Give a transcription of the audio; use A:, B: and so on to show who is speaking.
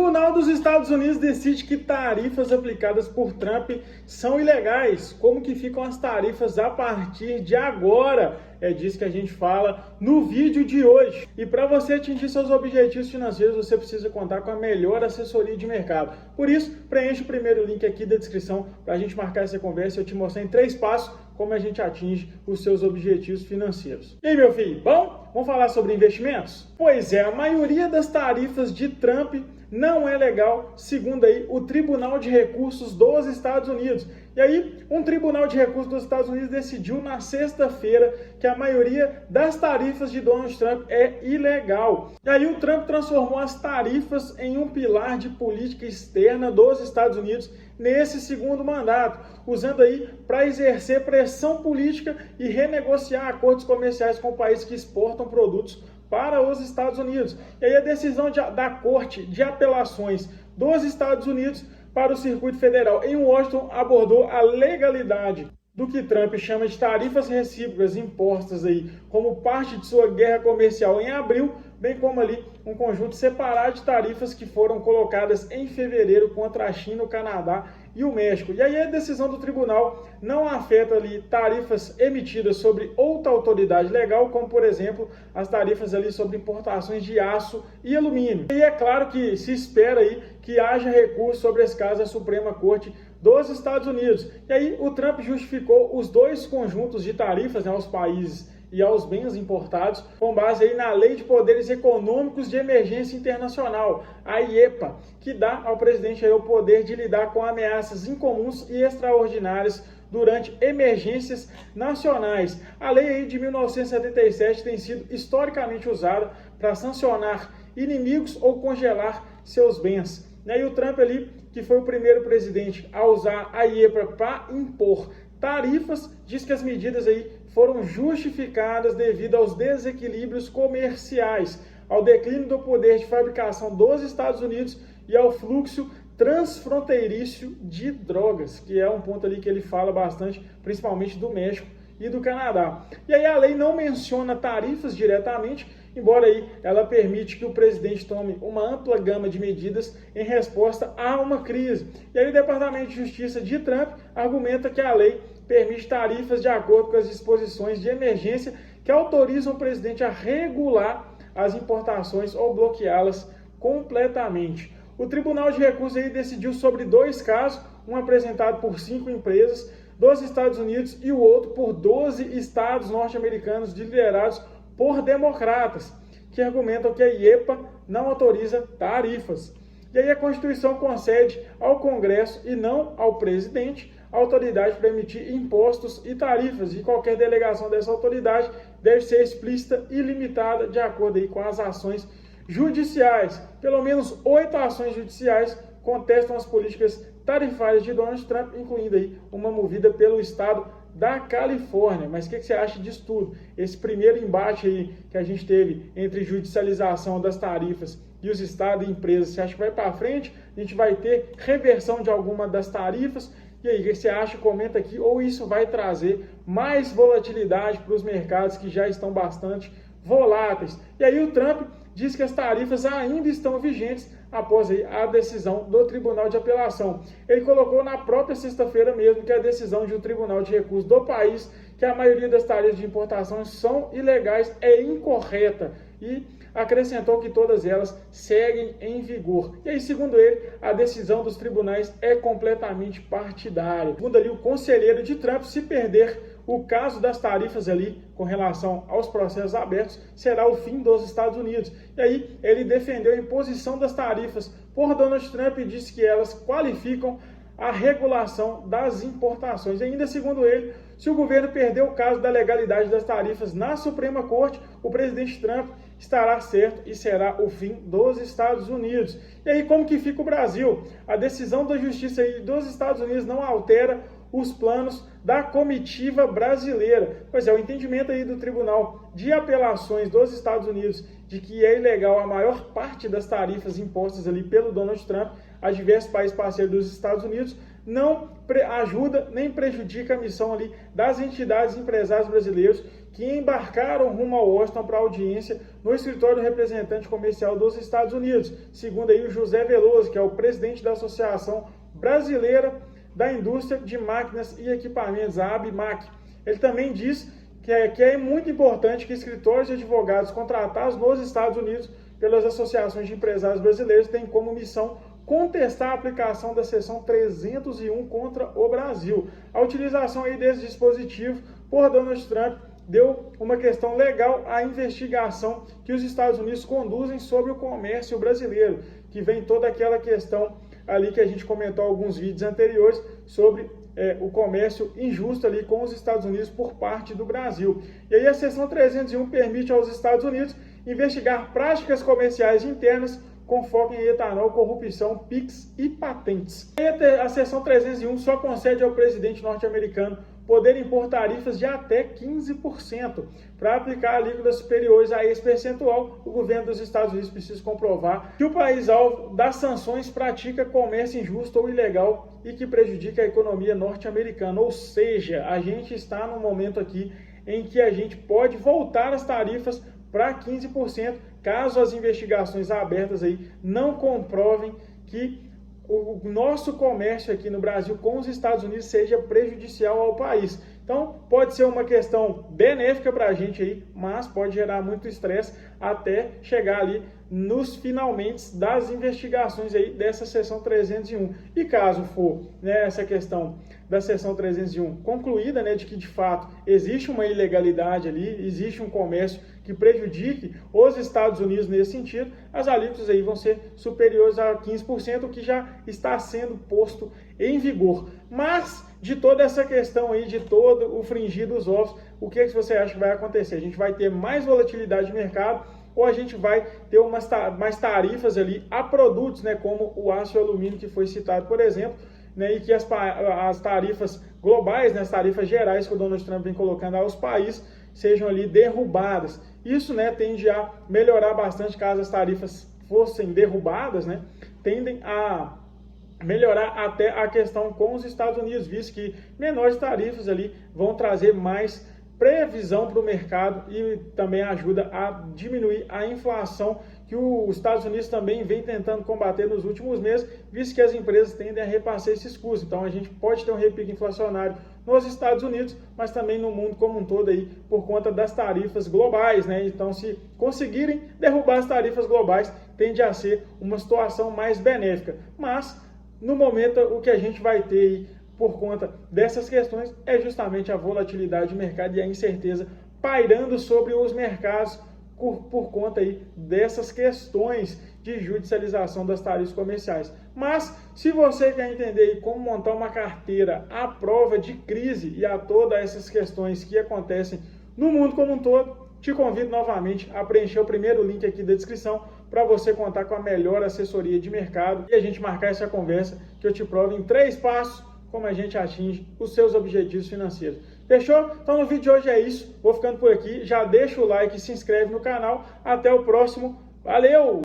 A: Tribunal dos Estados Unidos decide que tarifas aplicadas por Trump são ilegais. Como que ficam as tarifas a partir de agora? É disso que a gente fala no vídeo de hoje. E para você atingir seus objetivos financeiros, você precisa contar com a melhor assessoria de mercado. Por isso, preencha o primeiro link aqui da descrição para a gente marcar essa conversa e eu te mostrar em 3 passos como a gente atinge os seus objetivos financeiros. E aí, meu filho, bom? Vamos falar sobre investimentos? Pois é, a maioria das tarifas de Trump não é legal, segundo aí o Tribunal de Recursos dos Estados Unidos. E aí, um Tribunal de Recursos dos Estados Unidos decidiu na sexta-feira que a maioria das tarifas de Donald Trump é ilegal. E aí o Trump transformou as tarifas em um pilar de política externa dos Estados Unidos nesse segundo mandato, usando aí para exercer pressão política e renegociar acordos comerciais com países que exportam produtos para os Estados Unidos. E aí a decisão da Corte de Apelações dos Estados Unidos para o Circuito Federal em Washington abordou a legalidade do que Trump chama de tarifas recíprocas impostas aí como parte de sua guerra comercial em abril, bem como ali um conjunto separado de tarifas que foram colocadas em fevereiro contra a China, o Canadá e o México. E aí a decisão do tribunal não afeta ali tarifas emitidas sobre outra autoridade legal, como por exemplo as tarifas ali sobre importações de aço e alumínio. E é claro que se espera aí que haja recurso sobre esse caso à Suprema Corte dos Estados Unidos. E aí o Trump justificou os dois conjuntos de tarifas aos países e aos bens importados com base aí na Lei de Poderes Econômicos de Emergência Internacional, a IEPA, que dá ao presidente aí o poder de lidar com ameaças incomuns e extraordinárias durante emergências nacionais. A lei aí de 1977 tem sido historicamente usada para sancionar inimigos ou congelar seus bens. E aí o Trump ali, que foi o primeiro presidente a usar a IEPA para impor tarifas, diz que as medidas aí foram justificadas devido aos desequilíbrios comerciais, ao declínio do poder de fabricação dos Estados Unidos e ao fluxo transfronteiriço de drogas, que é um ponto ali que ele fala bastante, principalmente do México e do Canadá. E aí a lei não menciona tarifas diretamente, embora aí ela permite que o presidente tome uma ampla gama de medidas em resposta a uma crise. E aí o Departamento de Justiça de Trump argumenta que a lei permite tarifas de acordo com as disposições de emergência que autorizam o presidente a regular as importações ou bloqueá-las completamente. O Tribunal de Recursos aí decidiu sobre 2 casos, um apresentado por 5 empresas dos Estados Unidos e o outro por 12 estados norte-americanos liderados por democratas, que argumentam que a IEPA não autoriza tarifas. E aí a Constituição concede ao Congresso e não ao presidente a autoridade para emitir impostos e tarifas, e qualquer delegação dessa autoridade deve ser explícita e limitada de acordo aí com as ações judiciais. Pelo menos 8 ações judiciais contestam as políticas tarifárias de Donald Trump, incluindo aí uma movida pelo estado da Califórnia. Mas o que você acha disso tudo? Esse primeiro embate aí que a gente teve entre judicialização das tarifas e os estados e empresas, você acha que vai para frente? A gente vai ter reversão de alguma das tarifas? E aí, o que você acha? Comenta aqui. Ou isso vai trazer mais volatilidade para os mercados que já estão bastante voláteis? E aí o Trump diz que as tarifas ainda estão vigentes após aí a decisão do Tribunal de Apelação. Ele colocou na própria sexta-feira mesmo que a decisão de um Tribunal de Recursos do país, que a maioria das tarifas de importação são ilegais, é incorreta, e acrescentou que todas elas seguem em vigor. E aí, segundo ele, a decisão dos tribunais é completamente partidária. Segundo ali o conselheiro de Trump, se perder o caso das tarifas ali com relação aos processos abertos, será o fim dos Estados Unidos. E aí ele defendeu a imposição das tarifas por Donald Trump e disse que elas qualificam a regulação das importações. E ainda segundo ele, se o governo perder o caso da legalidade das tarifas na Suprema Corte, o presidente Trump estará certo e será o fim dos Estados Unidos. E aí como que fica o Brasil? A decisão da Justiça aí dos Estados Unidos não altera os planos da comitiva brasileira. Pois é, o entendimento aí do Tribunal de Apelações dos Estados Unidos de que é ilegal a maior parte das tarifas impostas ali pelo Donald Trump a diversos países parceiros dos Estados Unidos não ajuda nem prejudica a missão ali das entidades empresários brasileiros que embarcaram rumo a Washington para audiência no escritório do representante comercial dos Estados Unidos, segundo aí o José Veloso, que é o presidente da Associação Brasileira da Indústria de Máquinas e Equipamentos, a ABMAC. Ele também diz que é muito importante que escritórios de advogados contratados nos Estados Unidos pelas associações de empresários brasileiros tenham como missão contestar a aplicação da seção 301 contra o Brasil. A utilização aí desse dispositivo por Donald Trump deu uma questão legal à investigação que os Estados Unidos conduzem sobre o comércio brasileiro, que vem toda aquela questão ali que a gente comentou em alguns vídeos anteriores sobre o comércio injusto ali com os Estados Unidos por parte do Brasil. E aí a seção 301 permite aos Estados Unidos investigar práticas comerciais internas com foco em etanol, corrupção, PIX e patentes. A seção 301 só concede ao presidente norte-americano poder impor tarifas de até 15%. Para aplicar alíquotas superiores a esse percentual, o governo dos Estados Unidos precisa comprovar que o país-alvo das sanções pratica comércio injusto ou ilegal e que prejudica a economia norte-americana. Ou seja, a gente está num momento aqui em que a gente pode voltar as tarifas para 15%, caso as investigações abertas aí não comprovem que o nosso comércio aqui no Brasil com os Estados Unidos seja prejudicial ao país. Então, pode ser uma questão benéfica para a gente aí, mas pode gerar muito estresse até chegar ali nos finalmente das investigações aí dessa seção 301. E caso for essa questão da seção 301 concluída, de que de fato existe uma ilegalidade ali, existe um comércio que prejudique os Estados Unidos nesse sentido, as alíquotas aí vão ser superiores a 15%, o que já está sendo posto em vigor. Mas, de toda essa questão aí, de todo o fringir dos ovos, o que você acha que vai acontecer? A gente vai ter mais volatilidade de mercado ou a gente vai ter mais tarifas ali a produtos, como o aço e o alumínio que foi citado, por exemplo, e que as tarifas globais, as tarifas gerais que o Donald Trump vem colocando aos países, sejam ali derrubadas. Isso tende a melhorar bastante caso as tarifas fossem derrubadas, tendem a melhorar até a questão com os Estados Unidos, visto que menores tarifas ali vão trazer mais previsão para o mercado e também ajuda a diminuir a inflação que os Estados Unidos também vem tentando combater nos últimos meses, visto que as empresas tendem a repassar esses custos. Então a gente pode ter um repique inflacionário nos Estados Unidos, mas também no mundo como um todo aí, por conta das tarifas globais, Então, se conseguirem derrubar as tarifas globais, tende a ser uma situação mais benéfica. Mas, no momento, o que a gente vai ter aí, por conta dessas questões, é justamente a volatilidade de mercado e a incerteza pairando sobre os mercados por conta aí dessas questões de judicialização das tarifas comerciais. Mas, se você quer entender como montar uma carteira à prova de crise e a todas essas questões que acontecem no mundo como um todo, te convido novamente a preencher o primeiro link aqui da descrição para você contar com a melhor assessoria de mercado e a gente marcar essa conversa que eu te provo em 3 passos como a gente atinge os seus objetivos financeiros. Fechou? Então no vídeo de hoje é isso. Vou ficando por aqui. Já deixa o like e se inscreve no canal. Até o próximo. Valeu!